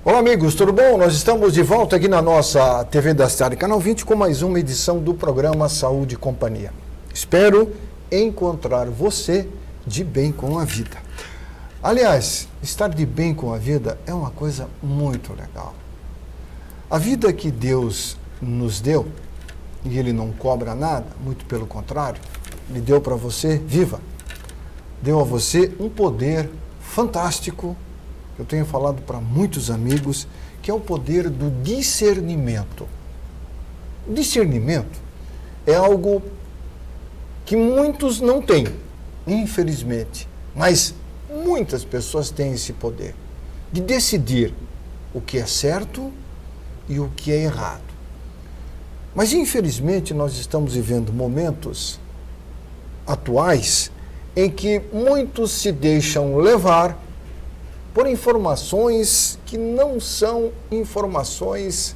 Olá amigos, tudo bom? Nós estamos de volta aqui na nossa TV da Cidade, Canal 20, com mais uma edição do programa Saúde e Companhia. Espero encontrar você de bem com a vida. Aliás, estar de bem com a vida é uma coisa muito legal. A vida que Deus nos deu, e Ele não cobra nada, muito pelo contrário, Ele deu para você viva. Deu a você um poder fantástico. Eu tenho falado para muitos amigos que é o poder do discernimento. O discernimento é algo que muitos não têm, infelizmente, mas muitas pessoas têm esse poder de decidir o que é certo e o que é errado. Mas infelizmente nós estamos vivendo momentos atuais em que muitos se deixam levar por informações que não são informações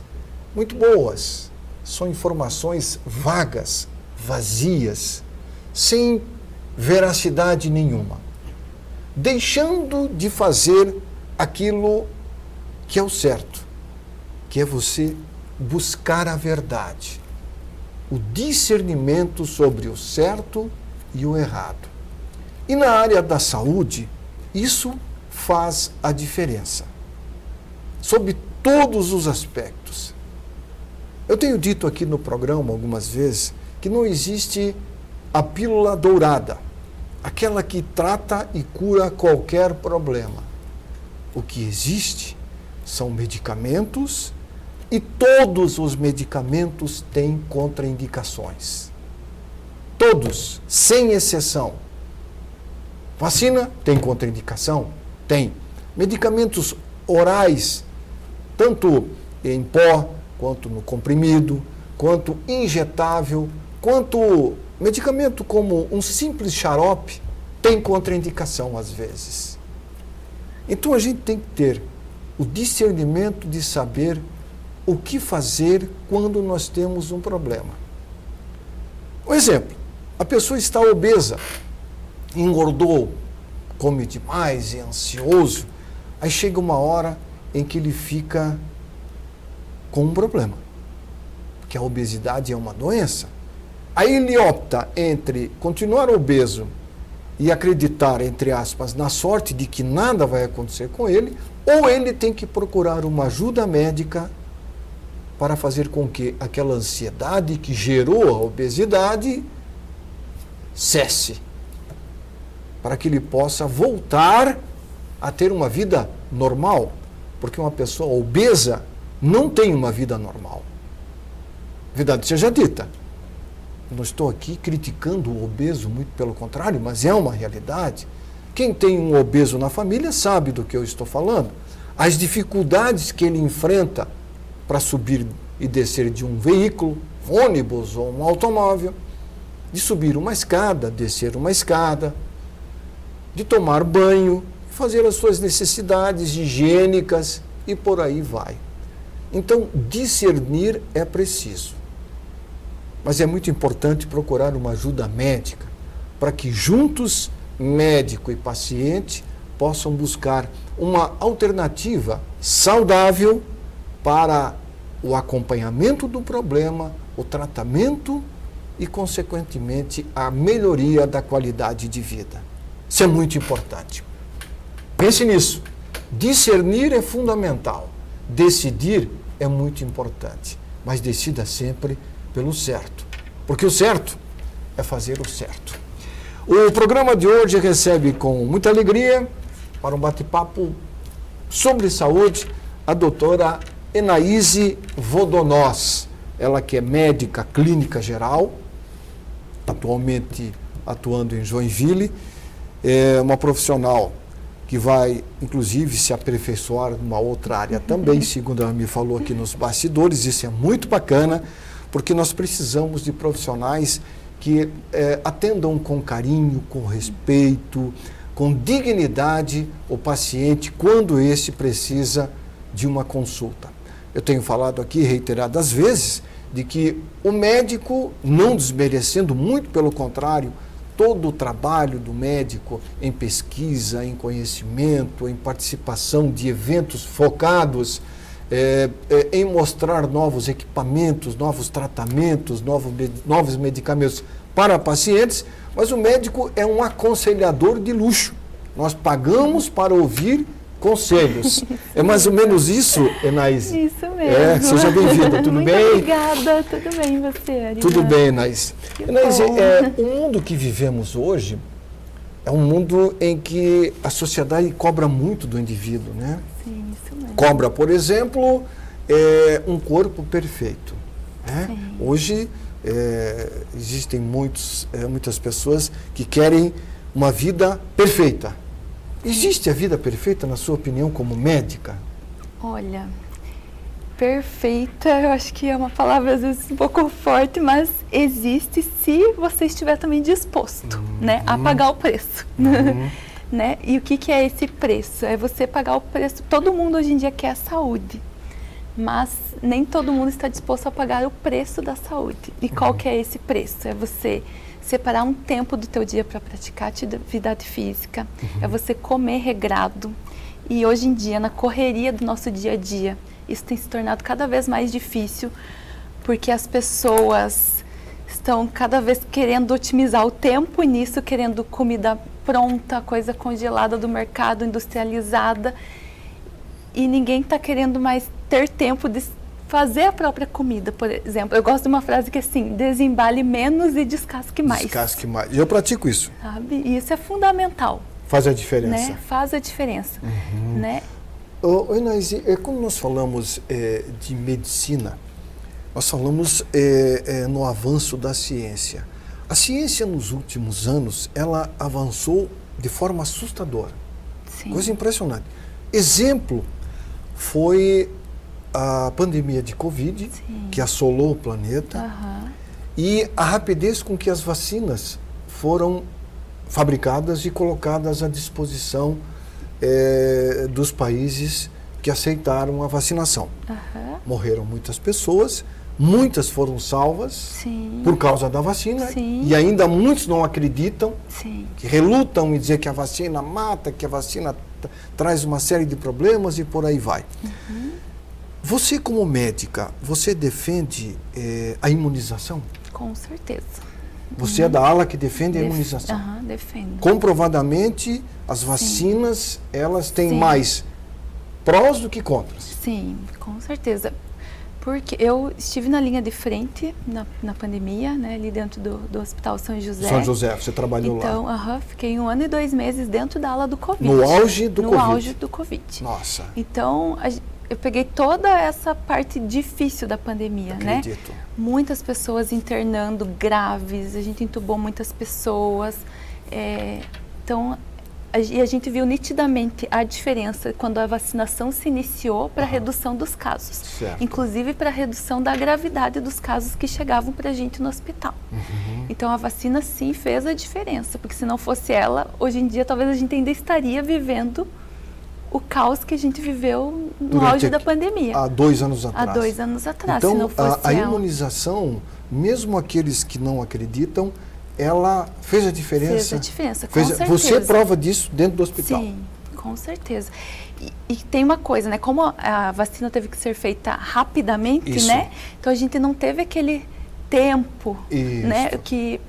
muito boas. São informações vagas, vazias, sem veracidade nenhuma. Deixando de fazer aquilo que é o certo, que é você buscar a verdade. O discernimento sobre o certo e o errado. E na área da saúde, isso faz a diferença, sob todos os aspectos. Eu tenho dito aqui no programa algumas vezes que não existe a pílula dourada, aquela que trata e cura qualquer problema. O que existe são medicamentos e todos os medicamentos têm contraindicações. Todos, sem exceção. Vacina tem contraindicação? Tem. Medicamentos orais, tanto em pó, quanto no comprimido, quanto injetável, quanto medicamento como um simples xarope, tem contraindicação às vezes. Então a gente tem que ter o discernimento de saber o que fazer quando nós temos um problema. Um exemplo, a pessoa está obesa, engordou, come demais, é ansioso, aí chega uma hora em que ele fica com um problema, porque a obesidade é uma doença. Aí ele opta entre continuar obeso e acreditar, entre aspas, na sorte de que nada vai acontecer com ele, ou ele tem que procurar uma ajuda médica para fazer com que aquela ansiedade que gerou a obesidade cesse, para que ele possa voltar a ter uma vida normal, porque uma pessoa obesa não tem uma vida normal. Verdade seja dita, não estou aqui criticando o obeso, muito pelo contrário, mas é uma realidade. Quem tem um obeso na família sabe do que eu estou falando. As dificuldades que ele enfrenta para subir e descer de um veículo, ônibus ou um automóvel, de subir uma escada, descer uma escada, de tomar banho, fazer as suas necessidades higiênicas e por aí vai. Então, discernir é preciso. Mas é muito importante procurar uma ajuda médica, para que juntos, médico e paciente, possam buscar uma alternativa saudável para o acompanhamento do problema, o tratamento e, consequentemente, a melhoria da qualidade de vida. Isso é muito importante. Pense nisso. Discernir é fundamental. Decidir é muito importante. Mas decida sempre pelo certo. Porque o certo é fazer o certo. O programa de hoje recebe com muita alegria, para um bate-papo sobre saúde, a doutora Enaíse Vodonós. Ela que é médica clínica geral, atualmente atuando em Joinville, é uma profissional que vai, inclusive, se aperfeiçoar numa outra área também, segundo ela me falou aqui nos bastidores. Isso é muito bacana, porque nós precisamos de profissionais que atendam com carinho, com respeito, com dignidade o paciente quando esse precisa de uma consulta. Eu tenho falado aqui reiteradas vezes de que o médico, não desmerecendo, muito pelo contrário, todo o trabalho do médico em pesquisa, em conhecimento, em participação de eventos focados em mostrar novos equipamentos, novos tratamentos, novos medicamentos para pacientes, mas o médico é um aconselhador de luxo. Nós pagamos para ouvir conselhos. É mais ou menos isso, Enaíse? Isso mesmo. Seja bem-vinda, tudo Muito bem? Obrigada, tudo bem você, Ari? Tudo bem, Enaíse. Enaíse, bom. o mundo que vivemos hoje é um mundo em que a sociedade cobra muito do indivíduo, né? Sim, isso mesmo. Cobra, por exemplo, um corpo perfeito, né? Sim. Hoje existem muitas pessoas que querem uma vida perfeita. Existe a vida perfeita, na sua opinião, como médica? Olha, perfeita, eu acho que é uma palavra às vezes um pouco forte, mas existe se você estiver também disposto, né, a pagar o preço. Né? E o que é esse preço? É você pagar o preço. Todo mundo hoje em dia quer a saúde, mas nem todo mundo está disposto a pagar o preço da saúde. E qual que é esse preço? É você separar um tempo do teu dia para praticar atividade física, é você comer regrado. E hoje em dia, na correria do nosso dia a dia, isso tem se tornado cada vez mais difícil, porque as pessoas estão cada vez querendo otimizar o tempo e nisso querendo comida pronta, coisa congelada do mercado, industrializada, e ninguém está querendo mais ter tempo de fazer a própria comida, por exemplo. Eu gosto de uma frase que é assim, desembale menos e descasque mais. Descasque mais. Eu pratico isso. Sabe? E isso é fundamental. Faz a diferença. Né? Faz a diferença. Né? Enaíse, quando nós falamos de medicina, nós falamos no avanço da ciência. A ciência, nos últimos anos, ela avançou de forma assustadora. Sim. Coisa impressionante. Exemplo foi a pandemia de Covid, Sim. que assolou o planeta, e a rapidez com que as vacinas foram fabricadas e colocadas à disposição dos países que aceitaram a vacinação. Morreram muitas pessoas, muitas foram salvas Sim. por causa da vacina. Sim. E ainda muitos não acreditam, Sim. que relutam em dizer que a vacina mata, que a vacina traz uma série de problemas e por aí vai. Você, como médica, você defende a imunização? Com certeza. Você é da ala que defende a imunização? Defendo. Comprovadamente, as vacinas, elas têm Sim. mais prós do que contras. Sim, com certeza. Porque eu estive na linha de frente na pandemia, né, ali dentro do Hospital São José. São José, você trabalhou lá. Então, fiquei 1 ano e 2 meses dentro da ala do Covid. No auge do Covid? No auge do Covid. Nossa. Então, eu peguei toda essa parte difícil da pandemia, Acredito. né? Muitas pessoas internando graves, a gente entubou muitas pessoas. Então, a gente viu nitidamente a diferença quando a vacinação se iniciou para a redução dos casos. Certo. Inclusive para a redução da gravidade dos casos que chegavam para a gente no hospital. Então, a vacina sim fez a diferença, porque se não fosse ela, hoje em dia talvez a gente ainda estaria vivendo o caos que a gente viveu no auge da pandemia. Há 2 anos atrás. Há 2 anos atrás, então, se não fosse a ela. imunização, mesmo aqueles que não acreditam, ela fez a diferença? Fez a diferença, com certeza. Você é prova disso dentro do hospital? Sim, com certeza. E tem uma coisa, né? Como a vacina teve que ser feita rapidamente, Isso. né? Então a gente não teve aquele tempo, Isso. né? Que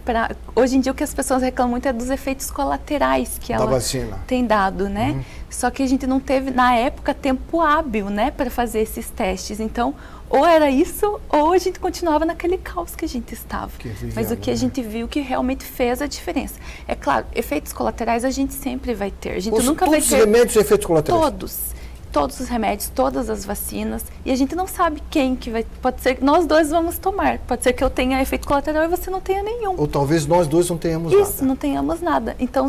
hoje em dia o que as pessoas reclamam muito é dos efeitos colaterais que ela vacina. tem dado, né? Só que a gente não teve, na época, tempo hábil, né? Para fazer esses testes. Então, ou era isso, ou a gente continuava naquele caos que a gente estava. Mas o que a gente viu que realmente fez a diferença. É claro, efeitos colaterais a gente sempre vai ter. A gente nunca vai ter... Todos os remédios têm efeitos colaterais? Todos os remédios, todas as vacinas, e a gente não sabe quem que vai... Pode ser que nós dois vamos tomar, pode ser que eu tenha efeito colateral e você não tenha nenhum. Ou talvez nós dois não tenhamos nada. Isso, não tenhamos nada. Então,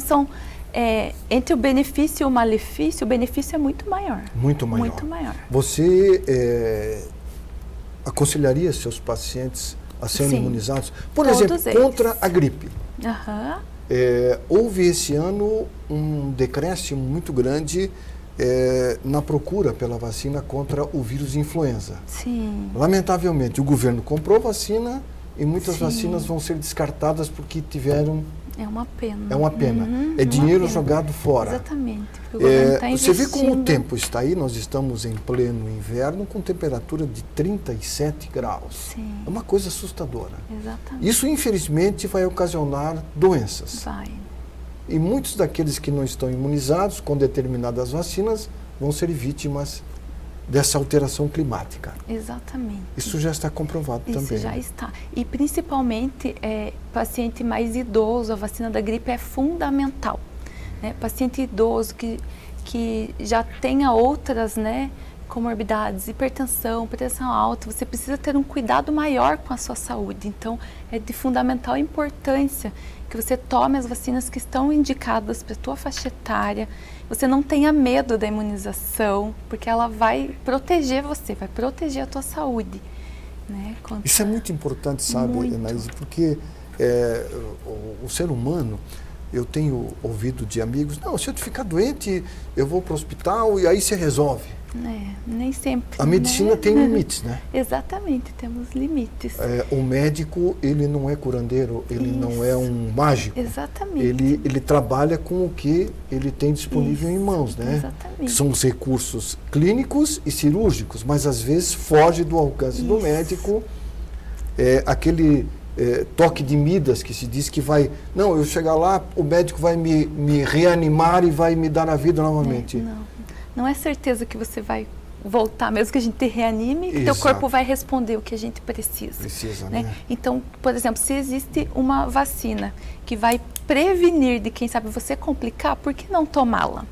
entre o benefício e o malefício, o benefício é muito maior. Muito maior. Muito maior. Você aconselharia seus pacientes a serem imunizados? Por exemplo, contra a gripe. Houve esse ano um decréscimo muito grande na procura pela vacina contra o vírus influenza. Sim. Lamentavelmente, o governo comprou vacina e muitas vacinas vão ser descartadas porque tiveram É uma pena. É uma pena. É dinheiro jogado fora. Exatamente. Porque o governo tá você vê como o investindo. tempo está aí, nós estamos em pleno inverno com temperatura de 37 graus. Sim. É uma coisa assustadora. Exatamente. Isso, infelizmente, vai ocasionar doenças. Vai. E muitos daqueles que não estão imunizados com determinadas vacinas vão ser vítimas dessa alteração climática. Exatamente. Isso já está comprovado Isso também. já está. E principalmente, paciente mais idoso, a vacina da gripe é fundamental. Né? Paciente idoso que já tenha outras, né, comorbidades, hipertensão, pressão alta, você precisa ter um cuidado maior com a sua saúde. Então, é de fundamental importância que você tome as vacinas que estão indicadas para a tua faixa etária. Você não tenha medo da imunização, porque ela vai proteger você, vai proteger a tua saúde. Né? Isso é muito importante, sabe, Enaíse, porque o ser humano, eu tenho ouvido de amigos, não, se eu ficar doente, eu vou para o hospital e aí se resolve. Nem sempre. A medicina tem limites, né? Exatamente, temos limites. O médico, ele não é curandeiro, ele não é um mágico. Exatamente. Ele trabalha com o que ele tem disponível em mãos, né? Exatamente. Que são os recursos clínicos e cirúrgicos, mas às vezes foge do alcance do médico aquele toque de Midas que se diz que vai... Não, eu chegar lá, o médico vai me reanimar e vai me dar a vida novamente. Não é certeza que você vai voltar, mesmo que a gente te reanime, que teu corpo vai responder o que a gente precisa. Precisa, né? Então, por exemplo, se existe uma vacina que vai prevenir de, quem sabe, você complicar, por que não tomá-la?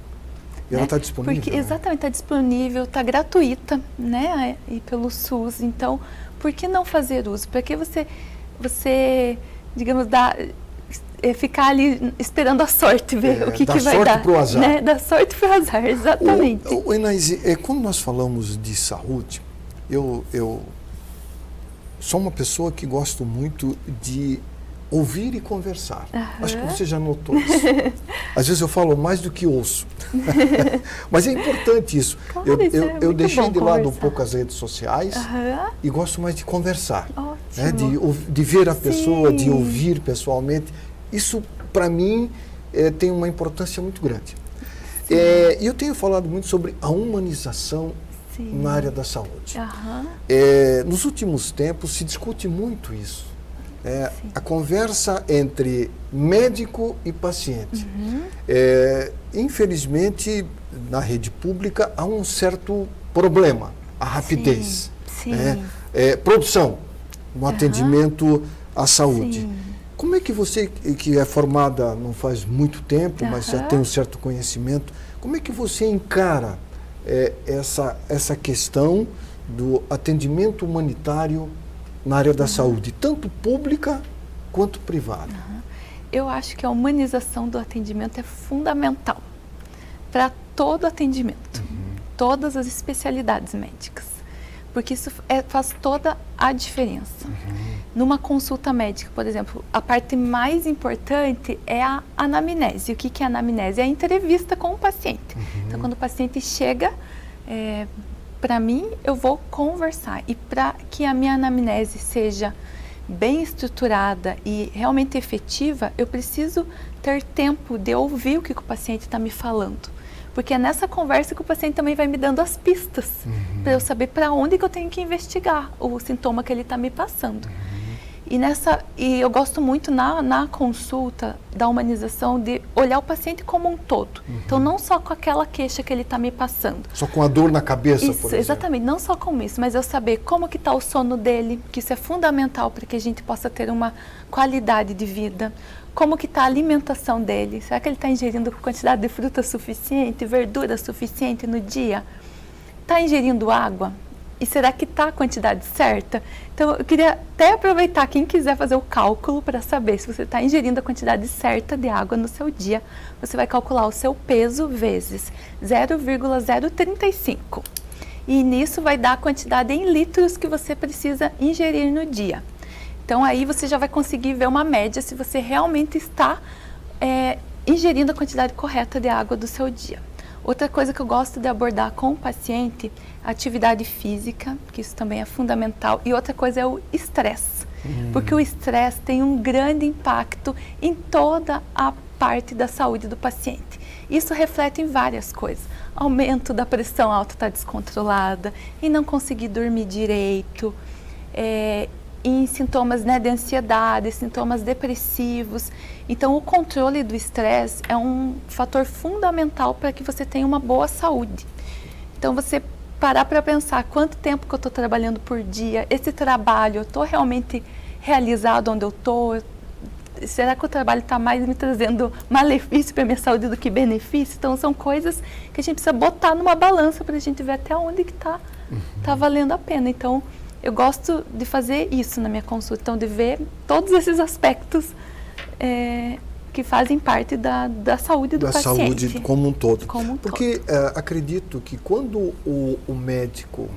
E ela está disponível, Porque, né? Exatamente, está disponível, está gratuita, né? E pelo SUS. Então, por que não fazer uso? Para que você, digamos, ficar ali esperando a sorte, ver o que vai dar. Pro azar. Né? Dá sorte para o azar, exatamente. Enaíse, quando nós falamos de saúde, eu sou uma pessoa que gosto muito de ouvir e conversar. Acho que você já notou isso. Às vezes eu falo mais do que ouço. Mas é importante isso. Claro, eu deixei de lado um conversar. pouco as redes sociais e gosto mais de conversar. Né? De ver a pessoa, de ouvir pessoalmente. Isso, para mim, tem uma importância muito grande. E eu tenho falado muito sobre a humanização na área da saúde. Nos últimos tempos se discute muito isso. A conversa entre médico e paciente. Infelizmente, na rede pública há um certo problema, a rapidez. Produção no atendimento à saúde. Como é que você, que é formada não faz muito tempo, mas já tem um certo conhecimento, como é que você encara essa questão do atendimento humanitário na área da saúde, tanto pública quanto privada? Eu acho que a humanização do atendimento é fundamental para todo atendimento, todas as especialidades médicas, porque isso faz toda a diferença. Numa consulta médica, por exemplo, a parte mais importante é a anamnese. O que é a anamnese? É a entrevista com o paciente. Então, quando o paciente chega para mim, eu vou conversar. E para que a minha anamnese seja bem estruturada e realmente efetiva, eu preciso ter tempo de ouvir o que o paciente está me falando. Porque é nessa conversa que o paciente também vai me dando as pistas para eu saber para onde que eu tenho que investigar o sintoma que ele está me passando. E eu gosto muito na consulta da humanização de olhar o paciente como um todo. Então, não só com aquela queixa que ele está me passando. Só com a dor na cabeça, isso, por exemplo. Exatamente, não só com isso, mas eu saber como que está o sono dele, que isso é fundamental para que a gente possa ter uma qualidade de vida. Como que está a alimentação dele? Será que ele está ingerindo quantidade de fruta suficiente, verdura suficiente no dia? Está ingerindo água? E será que está a quantidade certa? Então, eu queria até aproveitar, quem quiser fazer o cálculo para saber se você está ingerindo a quantidade certa de água no seu dia, você vai calcular o seu peso vezes 0,035. E nisso vai dar a quantidade em litros que você precisa ingerir no dia. Então, aí você já vai conseguir ver uma média se você realmente está ingerindo a quantidade correta de água do seu dia. Outra coisa que eu gosto de abordar com o paciente, a atividade física, que isso também é fundamental. E outra coisa é o estresse. Porque o estresse tem um grande impacto em toda a parte da saúde do paciente. Isso reflete em várias coisas. Aumento da pressão alta está descontrolada, em não conseguir dormir direito, em sintomas, né, de ansiedade, sintomas depressivos. Então, o controle do estresse é um fator fundamental para que você tenha uma boa saúde. Então, você parar para pensar quanto tempo que eu estou trabalhando por dia, esse trabalho, eu estou realmente realizado onde eu estou? Será que o trabalho está mais me trazendo malefício para a minha saúde do que benefício? Então, são coisas que a gente precisa botar numa balança para a gente ver até onde que tá valendo a pena. Então, eu gosto de fazer isso na minha consulta, então de ver todos esses aspectos que fazem parte da saúde do paciente. Da saúde como um todo. Porque todo. Acredito que quando o médico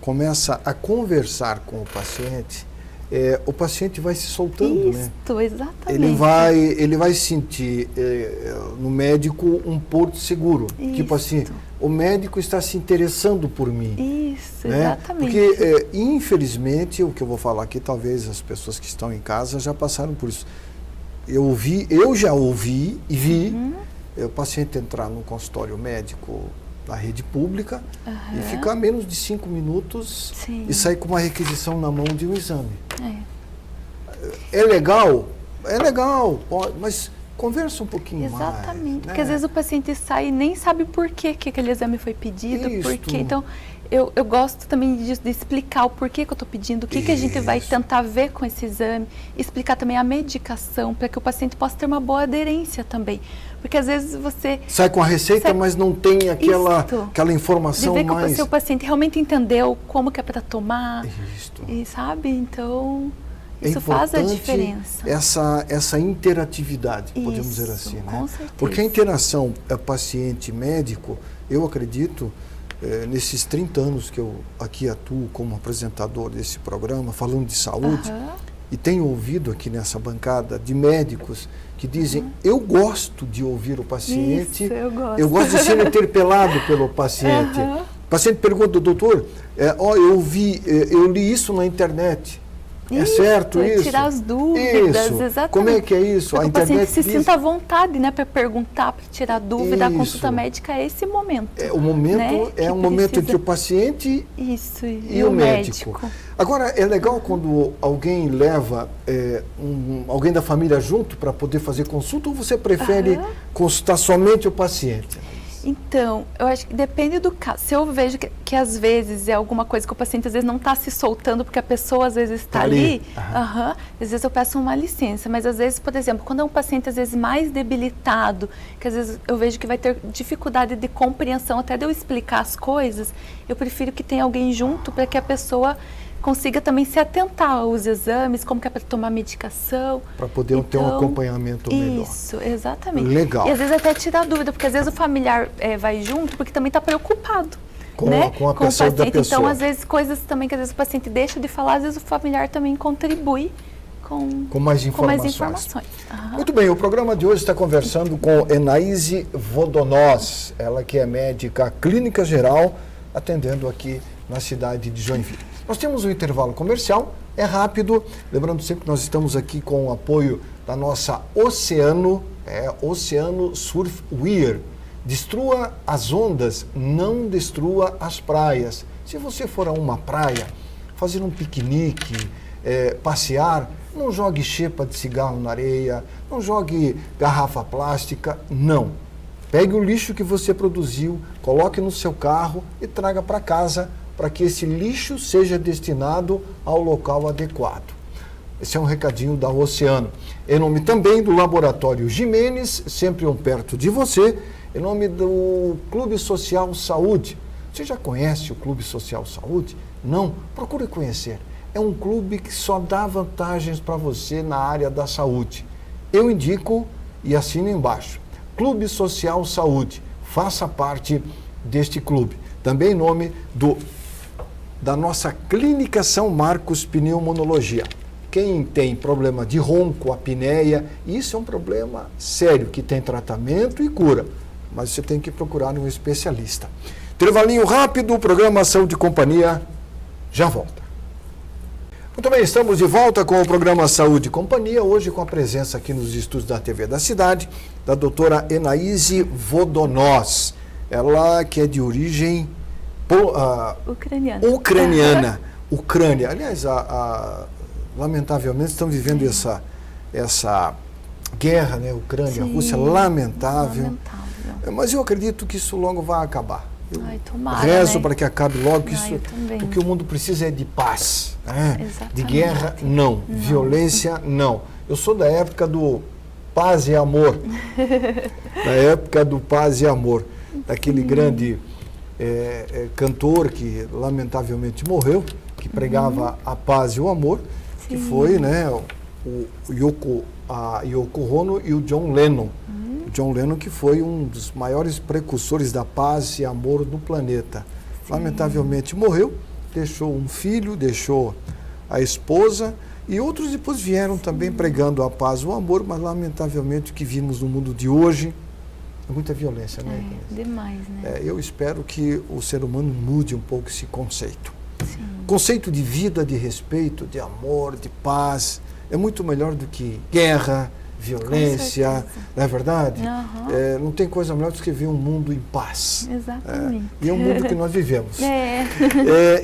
começa a conversar com o paciente vai se soltando, né? Isso, exatamente. Ele vai sentir no médico um porto seguro. Isso. Tipo assim, o médico está se interessando por mim. Isso, né? exatamente. Porque, infelizmente, o que eu vou falar aqui, talvez as pessoas que estão em casa já passaram por isso. Eu já ouvi e vi o paciente entrar num consultório médico da rede pública e ficar menos de 5 minutos e sair com uma requisição na mão de um exame. É legal, mas conversa um pouquinho mais. Exatamente, né? porque às vezes o paciente sai e nem sabe por que aquele exame foi pedido, porque então eu gosto também de explicar o porquê que eu estou pedindo, o que a gente vai tentar ver com esse exame, explicar também a medicação, para que o paciente possa ter uma boa aderência também. Porque às vezes você... Sai com a receita, mas não tem aquela informação mais... De ver que o paciente realmente entendeu como que é para tomar, e sabe? Então, isso faz a diferença. Essa interatividade, podemos dizer assim, né? Com certeza. Porque a interação paciente-médico, eu acredito... nesses 30 anos que eu aqui atuo como apresentador desse programa, falando de saúde, e tenho ouvido aqui nessa bancada de médicos que dizem, eu gosto de ouvir o paciente, eu gosto de ser interpelado pelo paciente. O paciente pergunta, doutor, eu li isso na internet. É certo isso? Tirar as dúvidas, exatamente. Como é que é isso? A internet paciente se sinta à vontade, né, para perguntar, para tirar dúvida. A consulta médica é esse momento. O momento, né, é um momento entre o paciente e o médico. Agora, é legal quando alguém leva alguém da família junto para poder fazer consulta, ou você prefere consultar somente o paciente? Então, eu acho que depende do caso. Se eu vejo que às vezes é alguma coisa que o paciente às vezes não está se soltando porque a pessoa às vezes está ali, às vezes eu peço uma licença. Mas às vezes, por exemplo, quando é um paciente às vezes mais debilitado, que às vezes eu vejo que vai ter dificuldade de compreensão até de eu explicar as coisas, eu prefiro que tenha alguém junto para que a pessoa consiga também se atentar aos exames, como que é para tomar medicação. Para poder ter um acompanhamento melhor. Isso, exatamente. Legal. E às vezes até tirar dúvida, porque às vezes o familiar vai junto, porque também está preocupado. Com a pessoa da pessoa. Então, às vezes, coisas também que às vezes o paciente deixa de falar, às vezes o familiar também contribui com mais informações. Muito bem, o programa de hoje está conversando com Enaíse Vodonós, ela que é médica clínica geral, atendendo aqui na cidade de Joinville. Nós temos um intervalo comercial, é rápido, lembrando sempre que nós estamos aqui com o apoio da nossa Oceano Surf Wear. Destrua as ondas, não destrua as praias. Se você for a uma praia, fazer um piquenique, passear, não jogue xepa de cigarro na areia, não jogue garrafa plástica, não. Pegue o lixo que você produziu, coloque no seu carro e traga para casa, para que esse lixo seja destinado ao local adequado. Esse é um recadinho da Oceano. Em nome também do Laboratório Jimenez, sempre perto de você, em nome do Clube Social Saúde. Você já conhece o Clube Social Saúde? Não? Procure conhecer. É um clube que só dá vantagens para você na área da saúde. Eu indico e assino embaixo. Clube Social Saúde. Faça parte deste clube. Também em nome da nossa Clínica São Marcos Pneumologia. Quem tem problema de ronco, apneia, isso é um problema sério, que tem tratamento e cura, mas você tem que procurar um especialista. Intervalinho rápido, o programa Saúde e Companhia já volta. Muito bem, estamos de volta com o programa Saúde e Companhia, hoje com a presença aqui nos estúdios da TV da cidade, da doutora Enaíse Vodonós. Ela que é de origem ucraniana. Ucrânia. Aliás, lamentavelmente estamos vivendo essa guerra, né? Ucrânia, Sim, Rússia, lamentável. Mas eu acredito que isso logo vai acabar. Eu rezo, né, para que acabe logo, porque o mundo precisa de paz. Né? De guerra, não. Violência, não. Eu sou da época do paz e amor. Da época do paz e amor. Daquele grande cantor que lamentavelmente morreu, que pregava a paz e o amor, que foi, né, a Yoko Ono e o John Lennon. O John Lennon, que foi um dos maiores precursores da paz e amor no planeta. Lamentavelmente morreu, deixou um filho, deixou a esposa, e outros depois vieram também pregando a paz e o amor, mas lamentavelmente o que vimos no mundo de hoje é muita violência, né? Demais, né? Eu espero que o ser humano mude um pouco esse conceito. Conceito de vida, de respeito, de amor, de paz, é muito melhor do que guerra, violência, não é verdade? Não tem coisa melhor do que ver um mundo em paz. Exatamente. E é o mundo que nós vivemos.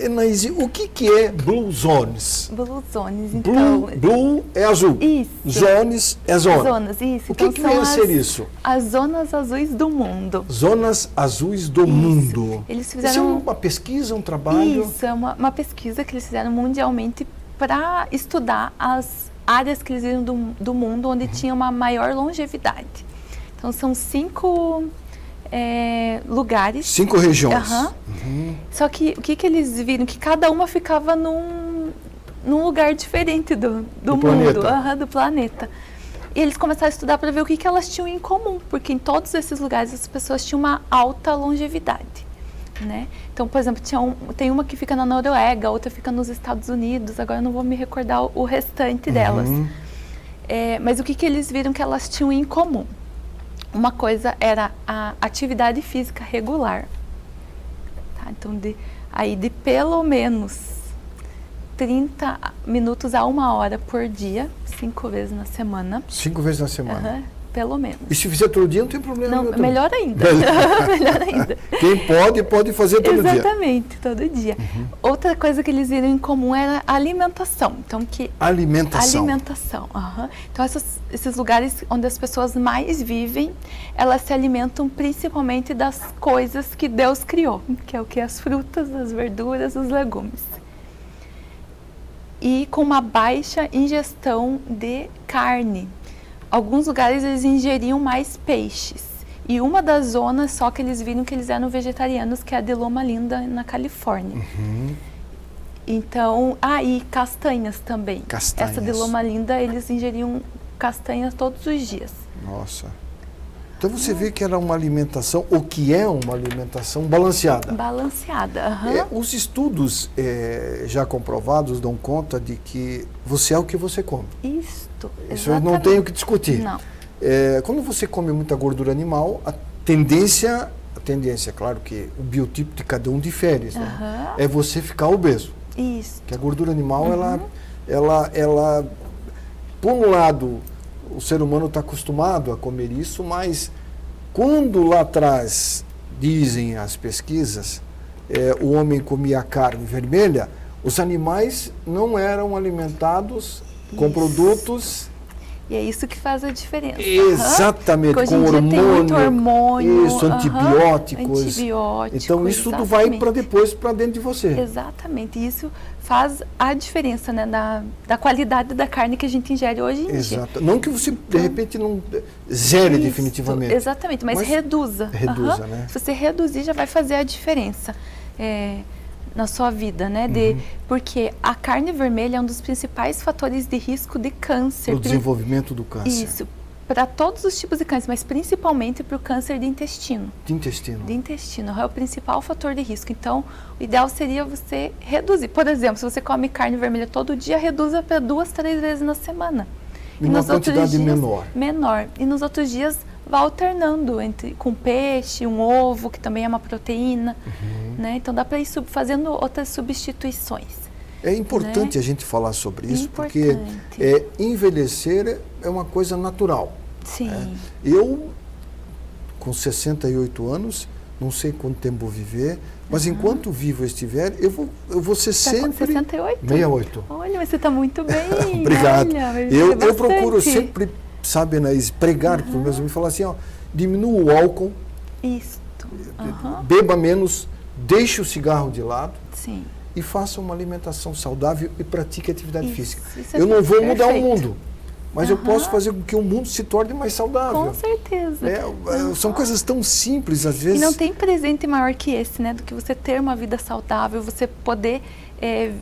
Enaíse, o que é Blue Zones? Blue Zones, então... Blue é azul. Isso. Zones é zona. Zonas, isso. O que vem a ser isso? As zonas azuis do mundo. Zonas azuis do mundo. Eles fizeram... Isso é uma pesquisa, um trabalho? Isso, é uma pesquisa que eles fizeram mundialmente para estudar as áreas que eles viram do mundo onde tinha uma maior longevidade. Então, são 5 lugares. 5 regiões. Só que o que eles viram? Que cada uma ficava num lugar diferente do mundo, do planeta. E eles começaram a estudar para ver o que elas tinham em comum, porque em todos esses lugares as pessoas tinham uma alta longevidade. Né? Então, por exemplo, tem uma que fica na Noruega, outra fica nos Estados Unidos, agora eu não vou me recordar o restante delas. Mas o que eles viram que elas tinham em comum? Uma coisa era a atividade física regular. Tá? Então, de pelo menos 30 minutos a 1 hora por dia, 5 vezes na semana. 5 vezes na semana? Pelo menos. E se fizer todo dia, não tem problema. Não, melhor ainda. Melhor ainda. Quem pode fazer todo dia. Exatamente, todo dia. Outra coisa que eles viram em comum era a alimentação. Então, Alimentação. Então, esses lugares onde as pessoas mais vivem, elas se alimentam principalmente das coisas que Deus criou, que é o que? As frutas, as verduras, os legumes. E com uma baixa ingestão de carne. Alguns lugares eles ingeriam mais peixes. E uma das zonas só que eles viram que eles eram vegetarianos, que é a de Loma Linda, na Califórnia. Então, e castanhas também. Castanhas. Essa de Loma Linda, eles ingeriam castanhas todos os dias. Nossa. Então você vê que era uma alimentação, ou que é uma alimentação balanceada. Balanceada, os estudos já comprovados dão conta de que você é o que você come. Isso eu não tenho que discutir. Não. Quando você come muita gordura animal, a tendência, claro que o biotipo de cada um difere, né? É você ficar obeso. Isso. Que a gordura animal, ela, por um lado, o ser humano está acostumado a comer isso, mas quando lá atrás, dizem as pesquisas, o homem comia carne vermelha, os animais não eram alimentados com produtos... E é isso que faz a diferença. Exatamente, com hormônio. Tem muito hormônio. Isso, antibióticos. Então, isso tudo vai para dentro de você. Exatamente. Isso faz a diferença, né, da qualidade da carne que a gente ingere hoje em dia. Exato. Não que você, de repente, não zere definitivamente. Exatamente, mas reduza. Reduza, né? Se você reduzir, já vai fazer a diferença. Na sua vida, né? Porque a carne vermelha é um dos principais fatores de risco de câncer. O desenvolvimento do câncer. Isso, para todos os tipos de câncer, mas principalmente para o câncer de intestino. De intestino. De intestino, é o principal fator de risco. Então, o ideal seria você reduzir. Por exemplo, se você come carne vermelha todo dia, reduza para 2, 3 vezes na semana. E uma quantidade menor. Menor. E nos outros dias, vá alternando com peixe, um ovo, que também é uma proteína. Né? Então, dá para ir fazendo outras substituições. É importante, né? a gente falar sobre isso, Importante. porque envelhecer é uma coisa natural. Sim. Eu, com 68 anos, não sei quanto tempo vou viver, mas enquanto vivo estiver, eu vou ser sempre... Com 68? 68. Olha, mas você está muito bem. Obrigado. Olha, Eu procuro sempre, sabe, Anaís, pregar para os meus amigos, falar assim, ó, diminua o álcool, Isso. beba menos, deixe o cigarro de lado. Sim. E faça uma alimentação saudável e pratique atividade física. Isso Eu não vou perfeito. mudar o mundo, mas eu posso fazer com que o mundo se torne mais saudável. Com certeza. São coisas tão simples, às vezes. E não tem presente maior que esse, né? Do que você ter uma vida saudável, você poder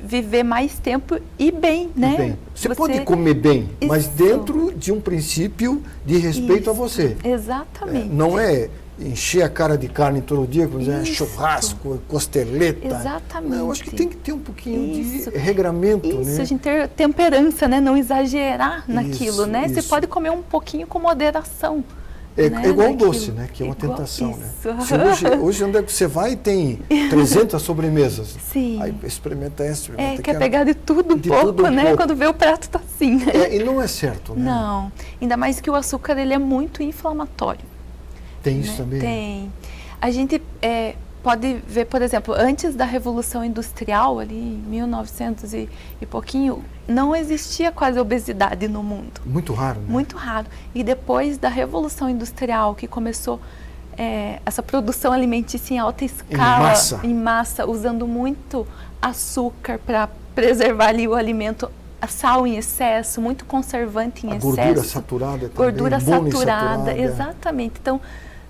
viver mais tempo e bem, né? Bem. Você pode comer bem, mas dentro de um princípio de respeito a você. Exatamente. Não é encher a cara de carne todo dia, como dizer, churrasco, costeleta. Exatamente. Não, eu acho que tem que ter um pouquinho de regramento, isso, né? a gente ter temperança, né? Não exagerar naquilo, né? Você pode comer um pouquinho com moderação. É igual daquilo. Doce, né? Que é uma tentação, isso. né? Hoje onde é que você vai tem 300 sobremesas. Sim. Aí experimenta essa, experimenta quer pegar de tudo um pouco, né? Pouco. Quando vê o prato tá assim. E não é certo, né? Não. Ainda mais que o açúcar, ele é muito inflamatório. Tem isso também? Tem. A gente pode ver, por exemplo, antes da Revolução Industrial, ali em 1900 e pouquinho, não existia quase obesidade no mundo. Muito raro, né? Muito raro. E depois da Revolução Industrial, que começou essa produção alimentícia em alta escala, em massa, usando muito açúcar para preservar ali o alimento, a sal em excesso, muito conservante em excesso. Gordura saturada também. Gordura saturada, exatamente. Então,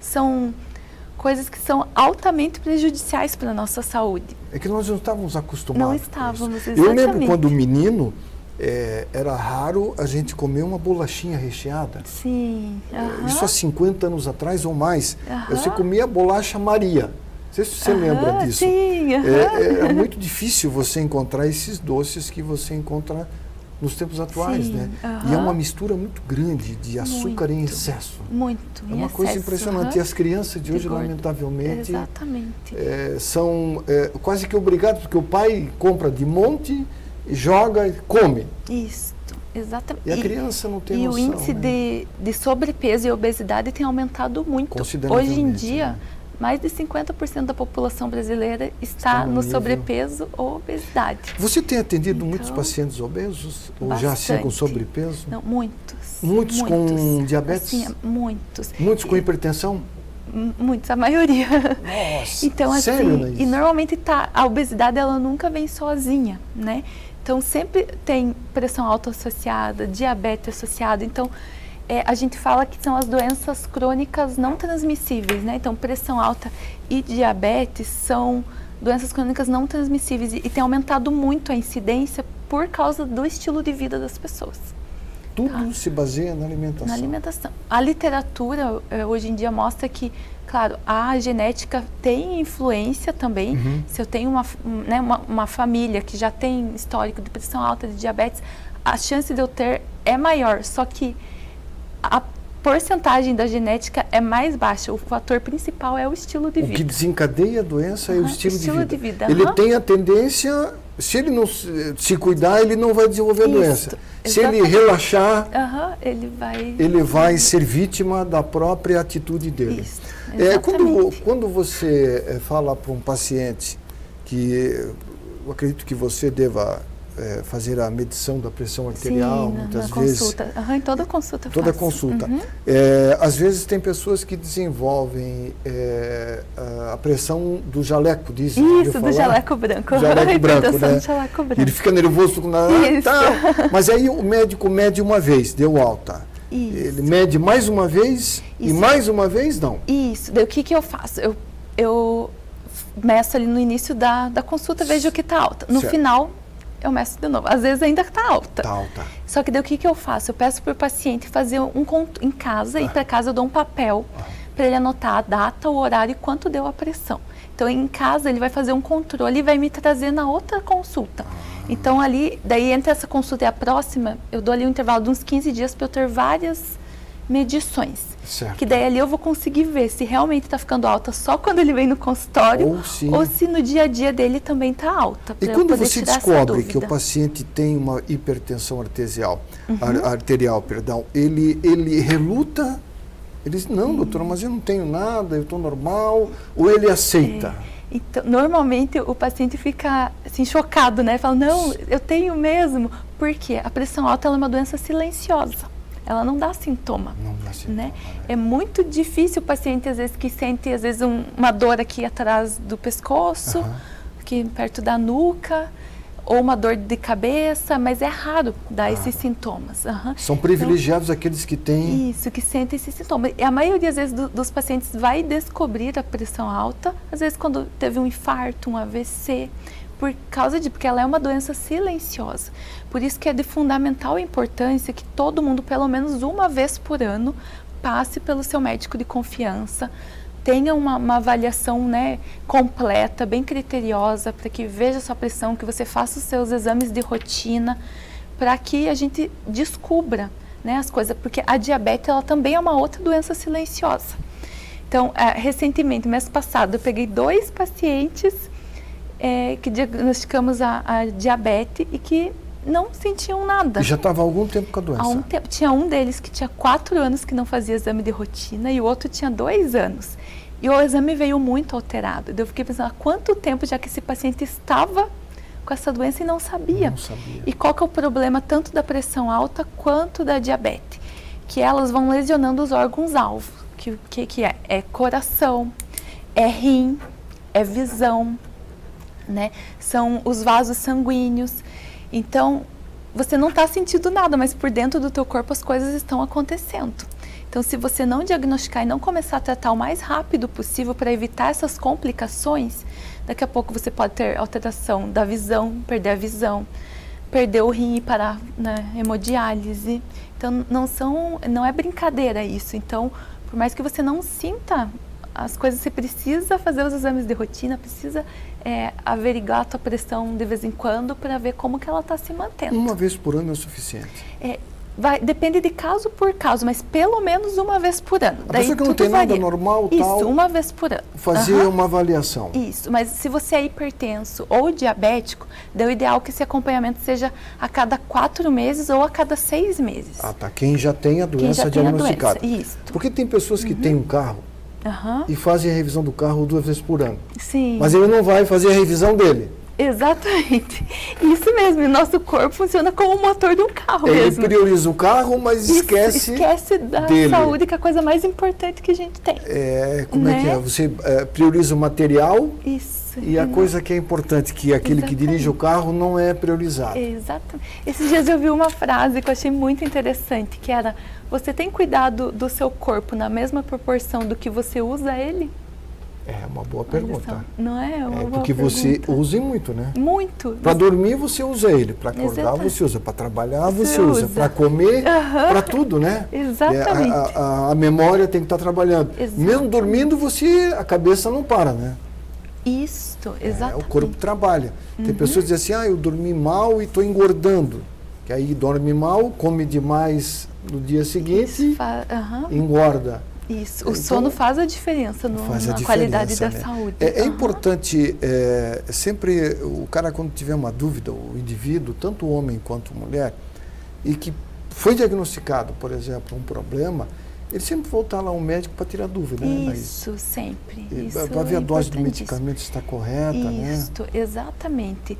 são coisas que são altamente prejudiciais para a nossa saúde. É que nós não estávamos acostumados. Não estávamos, exatamente. Eu lembro quando menino, era raro a gente comer uma bolachinha recheada. Sim. Isso há 50 anos atrás ou mais. Você comia bolacha Maria. Não sei se você lembra disso. Sim. É muito difícil você encontrar esses doces que você encontra nos tempos atuais, sim, né? E é uma mistura muito grande de açúcar em excesso. Muito, é uma coisa impressionante. E as crianças de hoje, lamentavelmente, exatamente. São quase que obrigadas, porque o pai compra de monte, joga e come. Isso, exatamente. E a criança não tem noção. E o índice de sobrepeso e obesidade tem aumentado muito. Hoje em dia, mais de 50% da população brasileira está no sobrepeso ou obesidade. Você tem atendido muitos pacientes obesos? Ou já assim com sobrepeso? Não, muitos. Muitos com diabetes? Sim, muitos. Muitos com hipertensão? Muitos, a maioria. Nossa, então, assim, sério, e normalmente a obesidade ela nunca vem sozinha, né? Então sempre tem pressão alta associada, diabetes associado. Então a gente fala que são as doenças crônicas não transmissíveis, né? Então pressão alta e diabetes são doenças crônicas não transmissíveis e tem aumentado muito a incidência por causa do estilo de vida das pessoas. Tudo se baseia na alimentação. Na alimentação. A literatura hoje em dia mostra que, claro, a genética tem influência também. Se eu tenho uma família que já tem histórico de pressão alta, de diabetes, a chance de eu ter é maior. Só que a porcentagem da genética é mais baixa. O fator principal é o estilo de vida. O que desencadeia a doença é o estilo de vida. Ele tem a tendência, se ele não se cuidar, ele não vai desenvolver a doença. Se ele relaxar, ele vai ser vítima da própria atitude dele. Isso, quando você fala para um paciente que eu acredito que você deva fazer a medição da pressão arterial, sim, muitas na vezes. Consulta. Em toda consulta. Toda consulta. Às vezes tem pessoas que desenvolvem a pressão do jaleco, dizem. Isso, do jaleco branco. Jaleco branco, né? Do jaleco branco. Ele fica nervoso com mas aí o médico mede uma vez, deu alta. Isso. Ele mede mais uma vez e mais uma vez não. Isso. Daí o que eu faço? Eu meço ali no início da consulta, vejo que está alta. No final, eu meço de novo. Às vezes ainda está alta. Está alta. Só que daí o que eu faço? Eu peço para o paciente fazer em casa, ir para casa, eu dou um papel para ele anotar a data, o horário e quanto deu a pressão. Então, em casa, ele vai fazer um controle e vai me trazer na outra consulta. Então, daí entre essa consulta e a próxima, eu dou ali um intervalo de uns 15 dias para eu ter várias medições. Certo. Que daí ali eu vou conseguir ver se realmente está ficando alta só quando ele vem no consultório ou se no dia a dia dele também está alta. E quando você descobre que o paciente tem uma hipertensão arterial, ele reluta, ele diz, não, doutora, mas eu não tenho nada, eu estou normal, ou ele aceita? Então, normalmente o paciente fica assim, chocado, né? Fala, não, eu tenho mesmo. Por quê? A pressão alta ela é uma doença silenciosa. Ela não dá sintoma. Não dá sintoma, né? É muito difícil o paciente, às vezes, que sente às vezes, uma dor aqui atrás do pescoço, aqui perto da nuca, ou uma dor de cabeça, mas é raro dar esses sintomas. São privilegiados aqueles que têm... Isso, que sentem esses sintomas. E a maioria, às vezes, dos pacientes vai descobrir a pressão alta, às vezes quando teve um infarto, um AVC, porque ela é uma doença silenciosa. Por isso que é de fundamental importância que todo mundo, pelo menos uma vez por ano, passe pelo seu médico de confiança, tenha uma avaliação, né, completa, bem criteriosa, para que veja a sua pressão, que você faça os seus exames de rotina, para que a gente descubra, né, as coisas, porque a diabetes ela também é uma outra doença silenciosa. Então, recentemente, mês passado, eu peguei 2 pacientes que diagnosticamos a diabetes e que não sentiam nada. E já estava há algum tempo com a doença? Há um tempo. Tinha um deles que tinha 4 anos que não fazia exame de rotina e o outro tinha 2 anos. E o exame veio muito alterado. Eu fiquei pensando, há quanto tempo já que esse paciente estava com essa doença e não sabia? Não sabia. E qual que é o problema tanto da pressão alta quanto da diabetes? Que elas vão lesionando os órgãos-alvo. Que é? É coração, é rim, é visão, né? São os vasos sanguíneos. Então, você não está sentindo nada, mas por dentro do teu corpo as coisas estão acontecendo. Então, se você não diagnosticar e não começar a tratar o mais rápido possível para evitar essas complicações, daqui a pouco você pode ter alteração da visão, perder a visão, perder o rim e parar na hemodiálise. Então, não é brincadeira isso. Então, por mais que você não sinta as coisas, você precisa fazer os exames de rotina, precisa averiguar a tua pressão de vez em quando para ver como que ela está se mantendo. Uma vez por ano é o suficiente? Depende de caso por caso, mas pelo menos uma vez por ano. A pessoa que não tem nada normal, tal... Isso, uma vez por ano. Fazer uma avaliação. Isso, mas se você é hipertenso ou diabético, daí o ideal é que esse acompanhamento seja a cada 4 meses ou a cada 6 meses. Ah, tá. Quem já tem a doença diagnosticada. Isso. Porque tem pessoas que têm um carro e fazem a revisão do carro 2 vezes por ano. Sim. Mas ele não vai fazer a revisão dele. Exatamente. Isso mesmo. E nosso corpo funciona como o motor de um carro mesmo. Ele prioriza o carro, mas esquece da dele. Saúde, que é a coisa mais importante que a gente tem. Como é que é? Você prioriza o material. Isso. E a coisa que é importante, que aquele que dirige o carro não é priorizado. Exatamente. Esses dias eu vi uma frase que eu achei muito interessante, que era: você tem cuidado do seu corpo na mesma proporção do que você usa ele? É uma boa pergunta. Não é? Uma boa porque pergunta. Você usa muito, né? Muito. Para dormir você usa ele, para acordar você usa, para trabalhar você usa, para comer, para tudo, né? Exatamente. A memória tem que estar trabalhando. Exatamente. Mesmo dormindo, a cabeça não para, né? Isso, exatamente. O corpo trabalha. Tem pessoas que dizem assim, eu dormi mal e estou engordando. Que aí dorme mal, come demais no dia seguinte, engorda. Isso, o sono faz a diferença na qualidade da saúde. É importante, sempre, o cara quando tiver uma dúvida, o indivíduo, tanto o homem quanto a mulher, e que foi diagnosticado, por exemplo, um problema, ele sempre voltar lá ao médico para tirar dúvida, né? Isso, sempre. Para ver a dose do medicamento está correta, né? Isso, exatamente.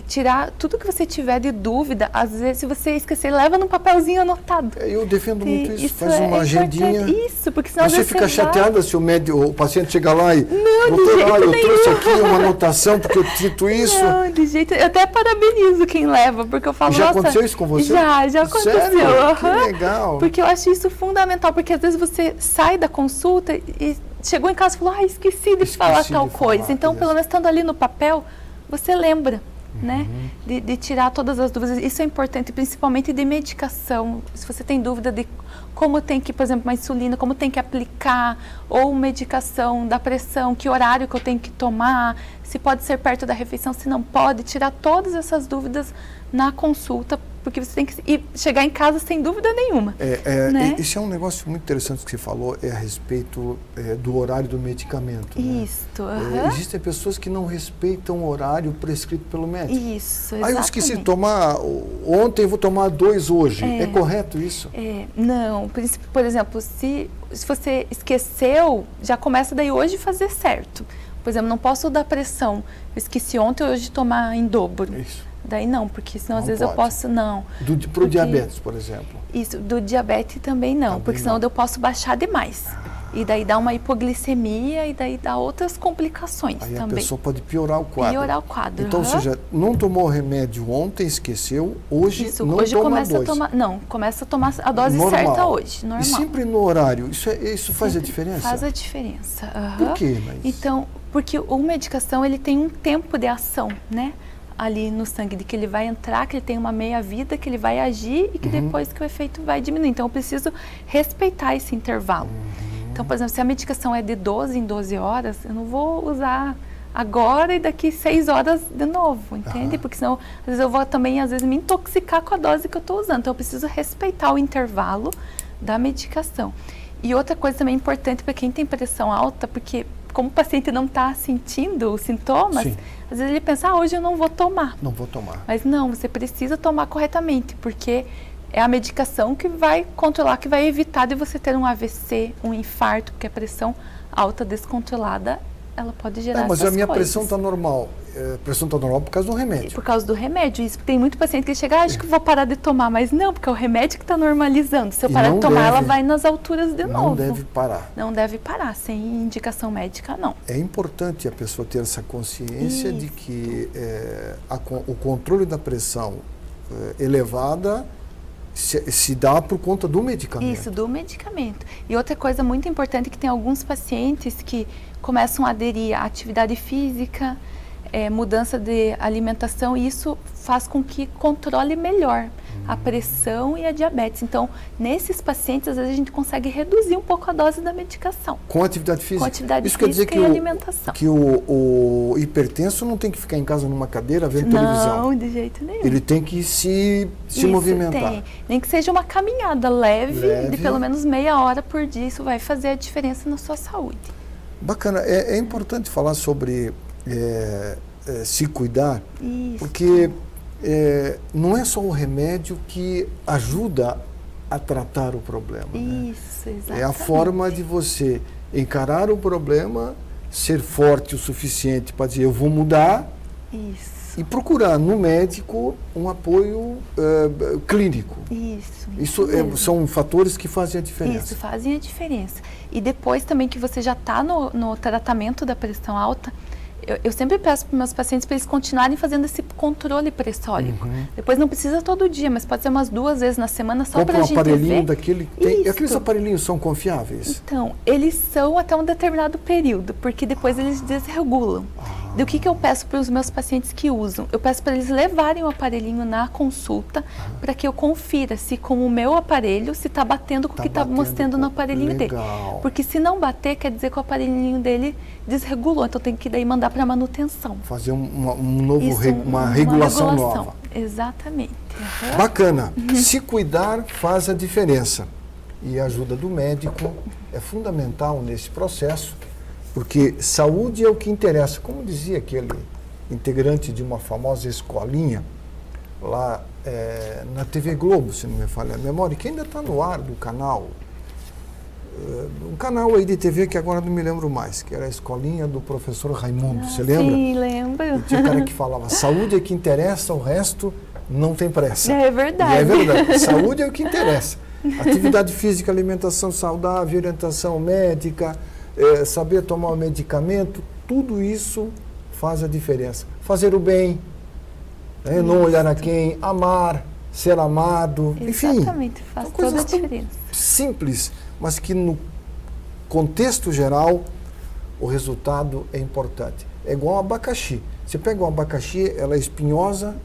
Tirar tudo que você tiver de dúvida, às vezes se você esquecer, leva num papelzinho anotado. Eu defendo muito isso, faz uma agendinha. Isso, porque senão você fica chateada se o paciente chegar lá e... Não, doutor, eu trouxe aqui uma anotação porque eu cito isso. Não, de jeito... Eu até parabenizo quem leva, porque eu falo, já aconteceu isso com você? Já aconteceu. Sério? Que legal. Porque eu acho isso fundamental, porque às vezes você sai da consulta e chegou em casa e falou, esqueci de falar tal coisa. Então, pelo menos estando ali no papel, você lembra, né, de tirar todas as dúvidas. Isso é importante, principalmente de medicação. Se você tem dúvida de como tem que, por exemplo, uma insulina, como tem que aplicar, ou medicação da pressão, que horário que eu tenho que tomar, se pode ser perto da refeição, se não pode, tirar todas essas dúvidas na consulta, porque você tem que chegar em casa sem dúvida nenhuma. Né? Esse é um negócio muito interessante que você falou, a respeito do horário do medicamento. Isso. Né? Existem pessoas que não respeitam o horário prescrito pelo médico. Isso, exatamente. Eu esqueci de tomar ontem, vou tomar 2 hoje. É correto isso? Não, por exemplo, se você esqueceu, já começa daí hoje fazer certo. Por exemplo, não posso dar pressão. Eu esqueci ontem, hoje tomar em dobro. Isso. Daí não, porque senão às vezes eu posso, não. Para o diabetes, por exemplo? Isso, do diabetes também não, porque senão eu posso baixar demais. E daí dá uma hipoglicemia e daí dá outras complicações aí também. A pessoa pode piorar o quadro. Então, ou seja, não tomou o remédio ontem, esqueceu, hoje não hoje toma começa 2. a tomar, não, começa a tomar a dose certa hoje, normal. E sempre no horário, isso faz a diferença? Faz a diferença. Por quê? Então, porque o medicação, ele tem um tempo de ação, né? Ali no sangue, de que ele vai entrar, que ele tem uma meia-vida, que ele vai agir e que depois que o efeito vai diminuir. Então, eu preciso respeitar esse intervalo. Então, por exemplo, se a medicação é de 12 em 12 horas, eu não vou usar agora e daqui 6 horas de novo, entende? Porque senão, às vezes eu vou também, me intoxicar com a dose que eu estou usando. Então, eu preciso respeitar o intervalo da medicação. E outra coisa também importante para quem tem pressão alta, porque como o paciente não está sentindo os sintomas, às vezes ele pensa, hoje eu não vou tomar. Não vou tomar. Mas não, você precisa tomar corretamente, porque é a medicação que vai controlar, que vai evitar de você ter um AVC, um infarto, porque a pressão alta descontrolada, ela pode gerar essas coisas. Mas a minha pressão está normal. A pressão está normal por causa do remédio. Por causa do remédio. Isso, tem muito paciente que chega, acho que vou parar de tomar, mas não, porque é o remédio que está normalizando. Se eu parar de tomar, ela vai nas alturas de novo. Não deve parar. Não deve parar, sem indicação médica, não. É importante a pessoa ter essa consciência de que o controle da pressão elevada se dá por conta do medicamento. Isso, do medicamento. E outra coisa muito importante é que tem alguns pacientes que começam a aderir à atividade física, mudança de alimentação, e isso faz com que controle melhor a pressão e a diabetes. Então, nesses pacientes, às vezes a gente consegue reduzir um pouco a dose da medicação. Com atividade física? Com atividade isso física quer dizer e alimentação. Que o hipertenso não tem que ficar em casa numa cadeira vendo televisão? Não, de jeito nenhum. Ele tem que se movimentar. Tem. Nem que seja uma caminhada leve, de pelo menos meia hora por dia, isso vai fazer a diferença na sua saúde. Bacana. É importante falar sobre se cuidar, porque não é só o remédio que ajuda a tratar o problema. Isso, exatamente. É a forma de você encarar o problema, ser forte o suficiente para dizer, eu vou mudar. Isso. E procurar no médico um apoio clínico. Isso são fatores que fazem a diferença. Isso, fazem a diferença. E depois também que você já está no tratamento da pressão alta, eu sempre peço para os meus pacientes para eles continuarem fazendo esse controle pressórico. Depois não precisa todo dia, mas pode ser umas 2 vezes na semana só para a gente ver. Compra um aparelhinho daquele... Aqueles aparelhinhos são confiáveis? Então, eles são até um determinado período, porque depois eles desregulam. Do que eu peço para os meus pacientes que usam? Eu peço para eles levarem o aparelhinho na consulta para que eu confira se com o meu aparelho, se está batendo com o que está mostrando no aparelhinho dele. Porque se não bater, quer dizer que o aparelhinho dele desregulou. Então tem que daí mandar para manutenção. Fazer uma regulação nova. Exatamente. Bacana. Se cuidar faz a diferença. E a ajuda do médico é fundamental nesse processo. Porque saúde é o que interessa. Como dizia aquele integrante de uma famosa escolinha, lá na TV Globo, se não me falha a memória, que ainda está no ar do canal, um canal aí de TV que agora não me lembro mais, que era a escolinha do professor Raimundo, você lembra? Sim, lembro. E tinha um cara que falava, saúde é o que interessa, o resto não tem pressa. É verdade. E é verdade, saúde é o que interessa. Atividade física, alimentação saudável, orientação médica, saber tomar o medicamento, tudo isso faz a diferença. Fazer o bem, não olhar a quem, amar, ser amado, enfim. Exatamente, faz toda a diferença. Simples, mas que no contexto geral o resultado é importante. É igual ao abacaxi. Você pega um abacaxi, ela é espinhosa,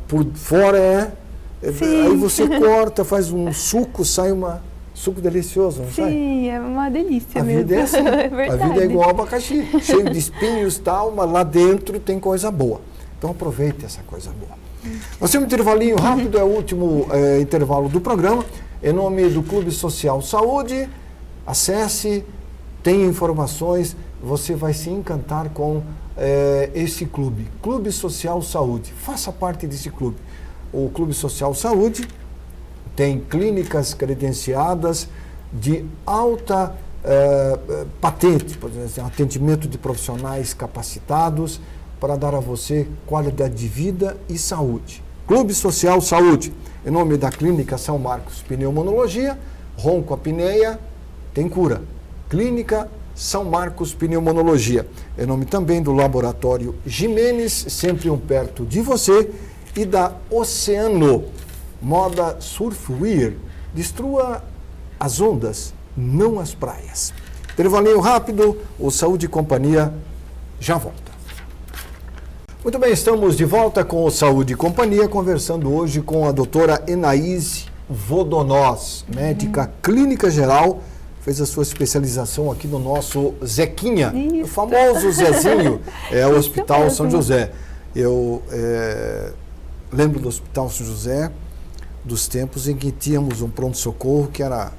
por fora aí você corta, faz um suco, sai uma Suco delicioso, não sai? Sim, é uma delícia A mesmo. vida é assim. É A verdade. vida é igual ao abacaxi, cheio de espinhos e tal, mas lá dentro tem coisa boa. Então aproveite essa coisa boa. Nós temos um intervalinho rápido, é o último intervalo do programa. Em nome do Clube Social Saúde, acesse, tem informações, você vai se encantar com esse clube. Clube Social Saúde, faça parte desse clube. O Clube Social Saúde tem clínicas credenciadas de alta patente, por exemplo, atendimento de profissionais capacitados para dar a você qualidade de vida e saúde. Clube Social Saúde, em nome da Clínica São Marcos Pneumologia, ronco, apneia, tem cura. Clínica São Marcos Pneumologia, em nome também do Laboratório Jimenez, sempre perto de você, e da Oceano, moda surfwear, destrua as ondas, não as praias. Intervalinho rápido, o Saúde e Companhia já volta. Muito bem, estamos de volta com o Saúde e Companhia, conversando hoje com a doutora Enaíse Vodonós, médica clínica geral, fez a sua especialização aqui no nosso Zequinha, Isso. o famoso Zezinho, o Hospital mesmo. São José. Eu lembro do Hospital São José, dos tempos em que tínhamos um pronto-socorro que era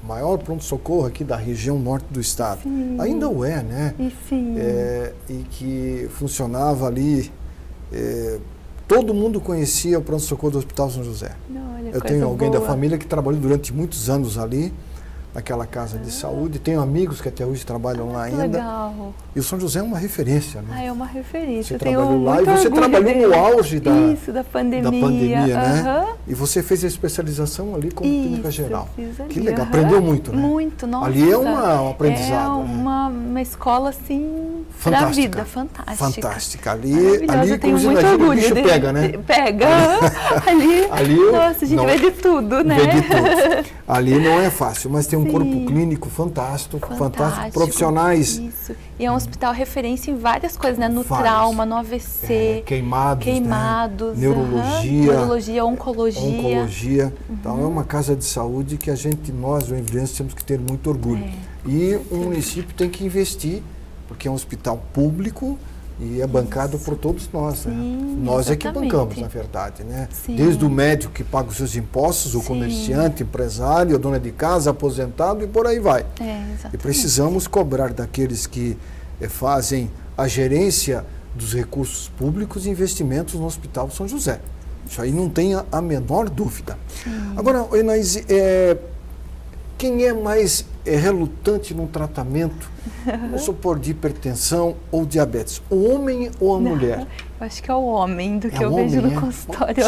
o maior pronto-socorro aqui da região norte do estado. Sim. Ainda o é, né? E sim. E que funcionava ali, todo mundo conhecia o pronto-socorro do Hospital São José. Não, olha, Eu coisa tenho alguém da boa. família que trabalhou durante muitos anos ali, naquela casa de saúde, tenho amigos que até hoje trabalham lá Que ainda. legal. E o São José é uma referência, né? Ah, é uma referência. Você Eu tenho trabalhou lá e muito você orgulho trabalhou dele. no auge da pandemia. né? Aham. E você fez a especialização ali como clínica Isso, geral. fiz ali, Que legal, aham. aprendeu muito, né? Muito, nossa. Ali é um aprendizado. É né? uma escola, assim, pra Fantástica. vida, fantástica. Fantástica. Ali, Maravilhosa, ali eu tenho como você muito imagina, o orgulho bicho dele. pega, né? Pega. Ali, nossa, a gente não- vê de tudo, né? Vê de tudo. Ali não é fácil, mas tem um Sim. corpo clínico fantástico, profissionais Isso. E é um hospital referência em várias coisas, né? No Vários. trauma, no AVC, queimados, né? neurologia, neurologia, oncologia. Então é uma casa de saúde que nós, o Envidense, temos que ter muito orgulho. E o município tem que investir, porque é um hospital público e é bancado por todos nós. Né? Sim, Nós é que exatamente. bancamos, na verdade. Né? Sim. Desde o médico que paga os seus impostos, o Sim. comerciante, empresário, a dona de casa, aposentado e por aí vai. Exatamente. E precisamos cobrar daqueles que fazem a gerência dos recursos públicos e investimentos no Hospital São José. Isso aí não tem a menor dúvida. Agora, Enaíse, quem é mais relutante no tratamento, vamos supor, de hipertensão ou diabetes? O homem ou a mulher? Eu acho que é o homem do que É eu o vejo homem, no é? consultório.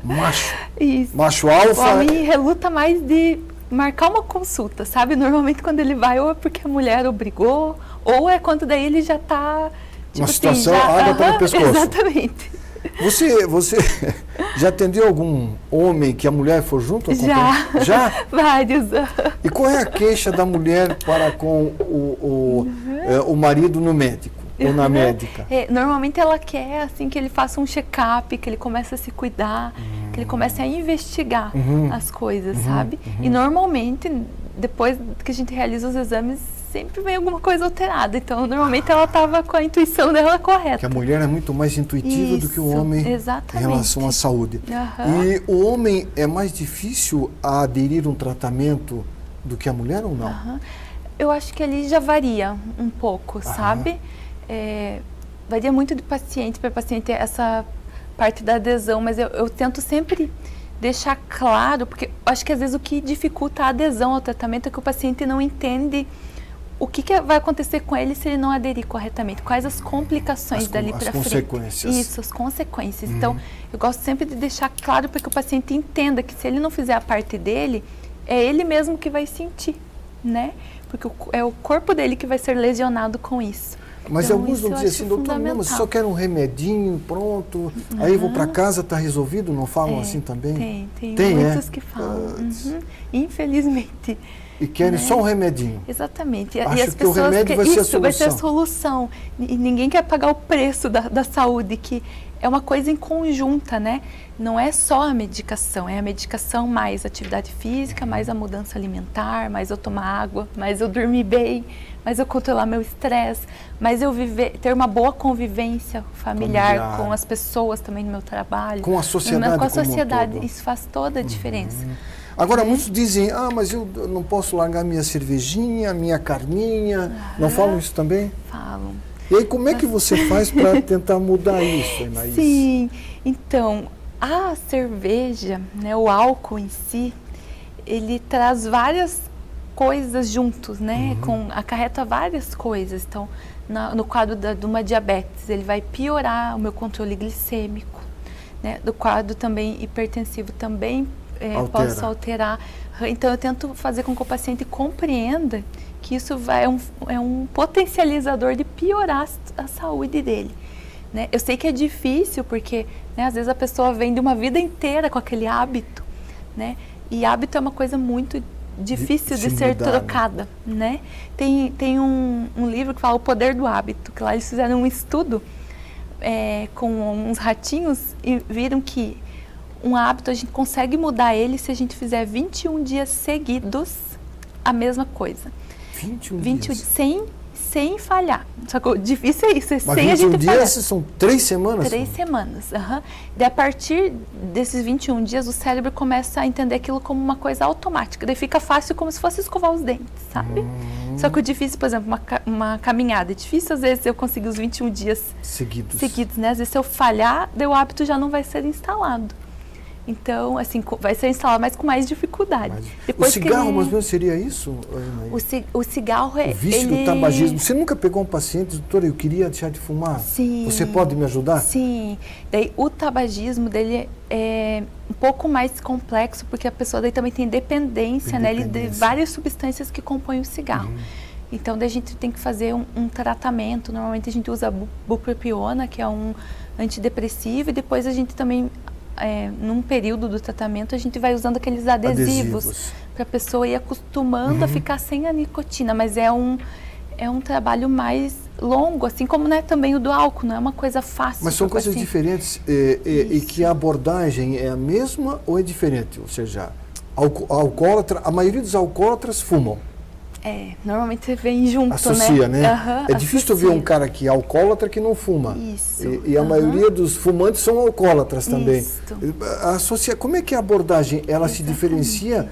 Macho. Isso. Macho O alfa. homem reluta mais de marcar uma consulta, sabe? Normalmente quando ele vai, ou é porque a mulher obrigou, ou é quando daí ele já tá... Tipo Uma situação, já, água tá no pescoço. Exatamente. Você já atendeu algum homem que a mulher for junto? Já. Já? Vários. E qual é a queixa da mulher para com o marido no médico ou na médica? Normalmente ela quer assim que ele faça um check-up, que ele comece a se cuidar, que ele comece a investigar as coisas, sabe? E normalmente, depois que a gente realiza os exames, sempre vem alguma coisa alterada. Então, normalmente ela estava com a intuição dela correta. Que a mulher é muito mais intuitiva do que o homem exatamente. em relação à saúde. E o homem é mais difícil a aderir a um tratamento do que a mulher ou não? Eu acho que ali já varia um pouco, sabe? Varia muito de paciente para paciente essa parte da adesão, mas eu tento sempre deixar claro, porque eu acho que às vezes o que dificulta a adesão ao tratamento é que o paciente não entende o que vai acontecer com ele se ele não aderir corretamente, quais as complicações dali para frente. As consequências. Isso, as consequências. Então, eu gosto sempre de deixar claro para que o paciente entenda que se ele não fizer a parte dele, é ele mesmo que vai sentir, né? Porque é o corpo dele que vai ser lesionado com isso. Mas então, alguns vão dizer assim, doutor, não, mas só quero um remedinho, pronto, aí eu vou para casa, está resolvido? Não falam assim também? Tem muitos que falam. Infelizmente. E querem só um remedinho. Exatamente. Acho e as que o pessoas remédio vai ser a isso vai ser a solução. solução. E ninguém quer pagar o preço da saúde, que é uma coisa em conjunta, né? Não é só a medicação, é a medicação mais atividade física, mais a mudança alimentar, mais eu tomar água, mais eu dormir bem, mais eu controlar meu estresse, mais eu ter uma boa convivência familiar com as pessoas também no meu trabalho. Com a sociedade. Com a sociedade, como um todo. isso faz toda a diferença. Agora, muitos dizem, mas eu não posso largar minha cervejinha, minha carninha. Não falam isso também? Falam. E aí, como é que você faz para tentar mudar isso, Anaís? Sim, então, a cerveja, né, o álcool em si, ele traz várias coisas juntos, né? Acarreta várias coisas. Então, no quadro de uma diabetes, ele vai piorar o meu controle glicêmico, né? Do quadro também hipertensivo também posso alterar. Então, eu tento fazer com que o paciente compreenda que isso é um potencializador de piorar a saúde dele. Né? Eu sei que é difícil porque, né, às vezes a pessoa vem de uma vida inteira com aquele hábito, né? E hábito é uma coisa muito difícil de ser trocada, né? Tem um livro que fala O Poder do Hábito, que lá eles fizeram um estudo com uns ratinhos e viram que um hábito a gente consegue mudar ele se a gente fizer 21 dias seguidos a mesma coisa. 21 dias? Sem falhar. Só que o difícil é isso, Mas sem a gente falhar. 21 dias são 3 semanas? 3 semanas. Daí, a partir desses 21 dias, o cérebro começa a entender aquilo como uma coisa automática. Daí fica fácil como se fosse escovar os dentes, sabe? Só que o difícil, por exemplo, uma caminhada. É difícil, às vezes, eu conseguir os 21 dias seguidos, né? Às vezes, se eu falhar, daí o hábito já não vai ser instalado. Então, assim, vai ser instalado, mas com mais dificuldade. O cigarro, mais ou menos, seria isso? O cigarro é... O vício do tabagismo. Você nunca pegou um paciente, doutora, eu queria deixar de fumar? Sim. Você pode me ajudar? Sim. Daí, o tabagismo dele é um pouco mais complexo, porque a pessoa daí também tem dependência, né, de várias substâncias que compõem o cigarro. Então, daí a gente tem que fazer um tratamento. Normalmente, a gente usa bupropiona, que é um antidepressivo, e depois a gente também... num período do tratamento, a gente vai usando aqueles adesivos para a pessoa ir acostumando a ficar sem a nicotina, mas é um trabalho mais longo, assim como, né, também o do álcool, não é uma coisa fácil. Mas são coisas diferentes e que a abordagem é a mesma ou é diferente? Ou seja, a maioria dos alcoólatras fumam. Normalmente vem junto, associa, né? É difícil ver um cara que é alcoólatra que não fuma. Isso. E a maioria dos fumantes são alcoólatras também. Como é que a abordagem, ela se diferencia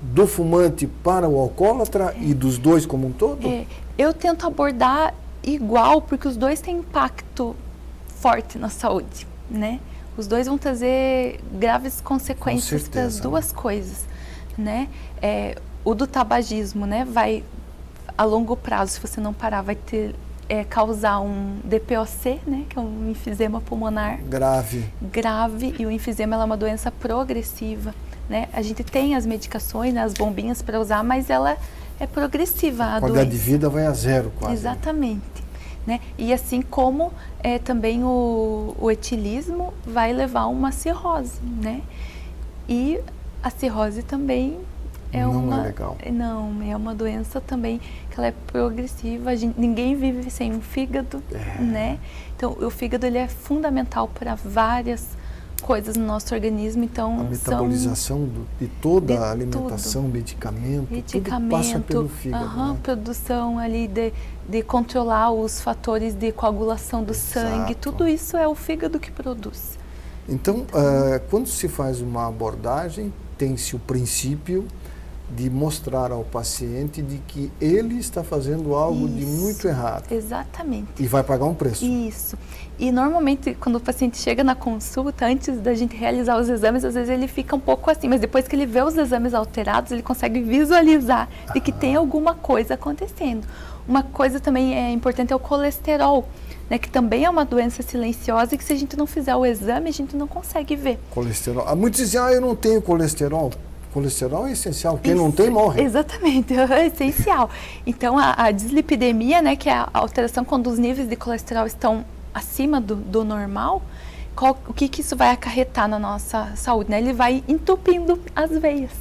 do fumante para o alcoólatra e dos dois como um todo? Eu tento abordar igual, porque os dois têm impacto forte na saúde, né? Os dois vão trazer graves consequências para as duas coisas, né? O do tabagismo, né, vai a longo prazo, se você não parar, vai causar um DPOC, né, que é um enfisema pulmonar grave, e o enfisema é uma doença progressiva, né? A gente tem as medicações, né, as bombinhas para usar, mas ela é progressiva. A qualidade de vida vai a zero quase. Exatamente. Né? E assim como também o etilismo vai levar a uma cirrose, né? E a cirrose também não é legal. Não, é uma doença também que ela é progressiva. Ninguém vive sem um fígado, né? Então, o fígado ele é fundamental para várias coisas no nosso organismo. Então, a metabolização de toda a alimentação, medicamento, tudo passa pelo fígado. Né? Produção ali de controlar os fatores de coagulação do sangue, tudo isso é o fígado que produz. Então, quando se faz uma abordagem, tem-se o princípio de mostrar ao paciente de que ele está fazendo algo de muito errado. Exatamente. E vai pagar um preço. Isso. E normalmente, quando o paciente chega na consulta, antes da gente realizar os exames, às vezes ele fica um pouco assim, mas depois que ele vê os exames alterados, ele consegue visualizar de que tem alguma coisa acontecendo. Uma coisa também importante é o colesterol, né, que também é uma doença silenciosa e que se a gente não fizer o exame, a gente não consegue ver. Colesterol. Muitos dizem, eu não tenho colesterol. Colesterol é essencial, quem não tem morre. Exatamente, é essencial. Então a dislipidemia, né, que é a alteração quando os níveis de colesterol estão acima do normal, o que isso vai acarretar na nossa saúde? Né? Ele vai entupindo as veias,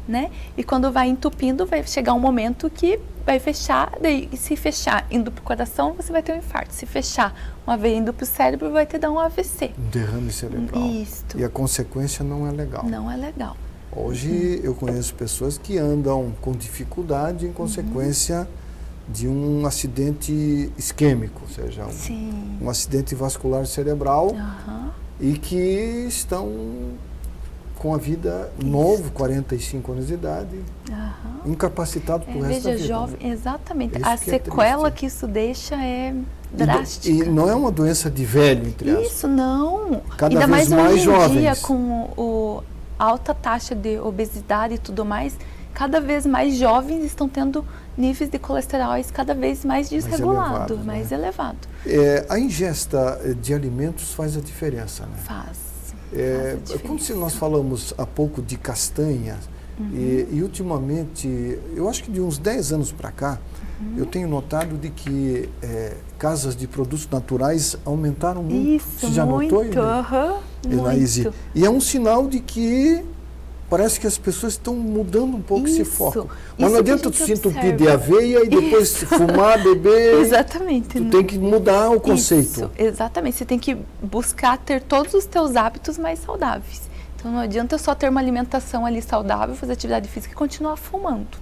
né? E quando vai entupindo, vai chegar um momento que vai fechar, daí se fechar indo para o coração, você vai ter um infarto. Se fechar uma veia indo para o cérebro, vai ter dar um AVC. Um derrame cerebral. Isso. E a consequência não é legal. Não é legal. Hoje eu conheço pessoas que andam com dificuldade em consequência de um acidente isquêmico, ou seja, um acidente vascular cerebral, e que estão com a vida novo, 45 anos de idade, incapacitado para o resto da vida. Jovem, exatamente. Isso a sequela que isso deixa é drástica. E não é uma doença de velho, entre aspas. Isso, não. Cada Ainda vez mais mais hoje em jovens. dia, com a alta taxa de obesidade e tudo mais, cada vez mais jovens estão tendo níveis de colesteróis cada vez mais desregulados, mais elevado. A ingesta de alimentos faz a diferença, né? Faz. Como nós falamos há pouco de castanhas, e ultimamente, eu acho que de uns 10 anos para cá, eu tenho notado de que casas de produtos naturais aumentaram muito. Isso, você já notou, Enaíse? Muito. E é um sinal de que parece que as pessoas estão mudando um pouco esse foco. Mas não adianta tu se entupir de aveia e depois fumar, beber. Exatamente. Tu tem que mudar o conceito. Isso, exatamente. Você tem que buscar ter todos os teus hábitos mais saudáveis. Então não adianta só ter uma alimentação ali saudável, fazer atividade física e continuar fumando.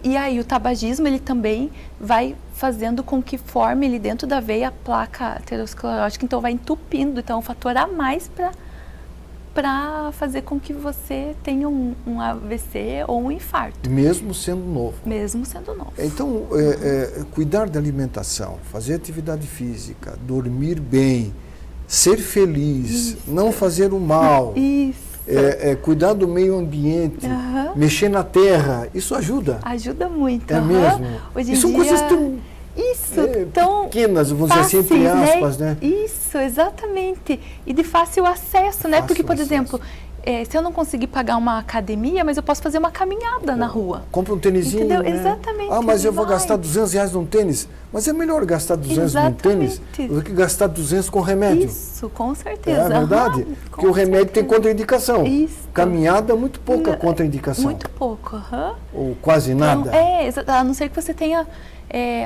E aí o tabagismo, ele também vai fazendo com que forme ali dentro da veia a placa aterosclerótica, então vai entupindo. Então é um fator a mais para fazer com que você tenha um AVC ou um infarto. Mesmo sendo novo. Mesmo sendo novo. Então, cuidar da alimentação, fazer atividade física, dormir bem, ser feliz, não fazer o mal, cuidar do meio ambiente, mexer na terra, isso ajuda. Ajuda muito. É mesmo? Hoje em são dia, coisas tão... tão pequenas, vamos dizer assim, entre aspas, né? Isso, exatamente. E de fácil acesso, né? Porque, por exemplo, se eu não conseguir pagar uma academia, mas eu posso fazer uma caminhada na rua. Compra um tênisinho, entendeu? né? Exatamente. Mas eu vou gastar R$200 num tênis. Mas é melhor gastar 200 num tênis do que gastar 200 com remédio. Isso, com certeza. É verdade? Porque o remédio tem contraindicação. Isso. Caminhada, muito pouca contraindicação. Muito pouco. Ou quase nada. A não ser que você tenha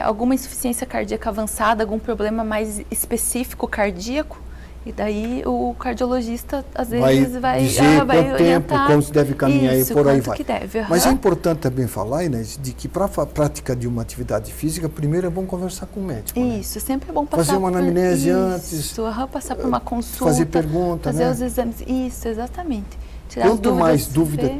alguma insuficiência cardíaca avançada, algum problema mais específico cardíaco, e daí o cardiologista às vezes vai dizer quanto tempo, orientar, como se deve caminhar e por aí vai. Que deve, Mas é importante também falar, Inês, de que para a prática de uma atividade física, primeiro é bom conversar com o médico. Isso, sempre é bom passar fazer uma anamnese antes. Passar por uma consulta. Fazer pergunta, fazer os exames. Isso, exatamente. Quanto mais dúvida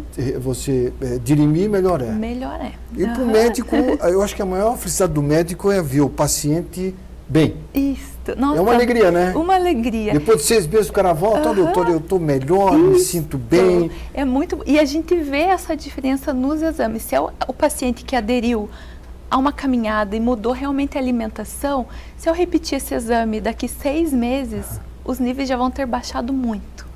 você dirimir, melhor é. Melhor é. E para o médico, eu acho que a maior felicidade do médico é ver o paciente bem. Isso. Nossa, é uma alegria, né? Uma alegria. Depois de 6 meses o cara volta, doutor, eu estou melhor, me sinto bem. É muito. E a gente vê essa diferença nos exames. Se é o paciente que aderiu a uma caminhada e mudou realmente a alimentação, se eu repetir esse exame daqui 6 meses, os níveis já vão ter baixado muito.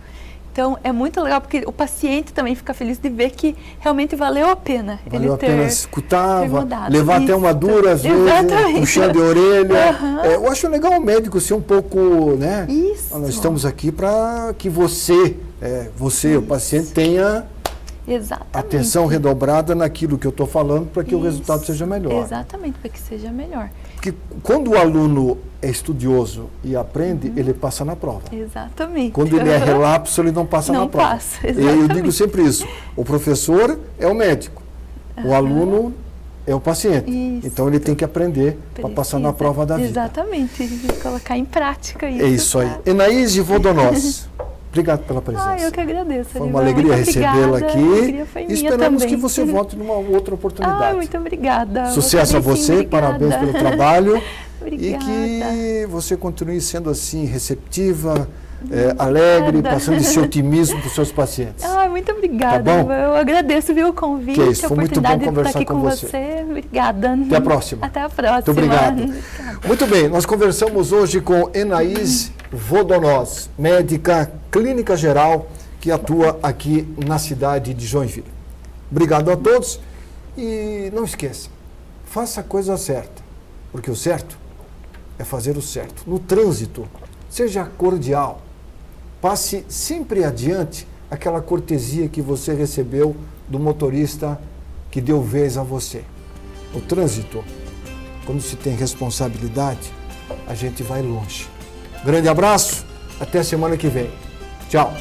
Então, é muito legal, porque o paciente também fica feliz de ver que realmente valeu a pena. Valeu a pena escutar, levar isso. Até uma dura, às vezes, puxando de orelha. Eu acho legal o médico ser um pouco, né? Isso. Nós estamos aqui para que você, o paciente, tenha atenção redobrada naquilo que eu estou falando para que o resultado seja melhor. Exatamente, para que seja melhor. Porque quando o aluno é estudioso e aprende, ele passa na prova. Exatamente. Quando ele é relapso, ele não passa na prova. Não passa, exatamente. Eu digo sempre isso. O professor é o médico. O aluno é o paciente. Isso. Então ele tem que aprender para passar na prova da vida. Exatamente. E colocar em prática isso. É isso aí. Enaíse Vodonós, obrigado pela presença. Eu que agradeço. Foi uma alegria recebê-la aqui. E esperamos que você volte numa outra oportunidade. Muito obrigada. Sucesso a você, parabéns pelo trabalho. Obrigada. E que você continue sendo assim, receptiva, alegre, passando esse otimismo para os seus pacientes. Muito obrigada. Tá bom? Eu agradeço, o convite, que isso, a oportunidade de estar aqui com você. Obrigada. Até a próxima. Até a próxima. Muito obrigado. Muito bem, nós conversamos hoje com Enaíse Vodonós, médica clínica geral que atua aqui na cidade de Joinville. Obrigado a todos e não esqueça, faça a coisa certa, porque o certo é fazer o certo. No trânsito, seja cordial, passe sempre adiante aquela cortesia que você recebeu do motorista que deu vez a você. O trânsito, quando se tem responsabilidade, a gente vai longe. Grande abraço, até semana que vem. Tchau.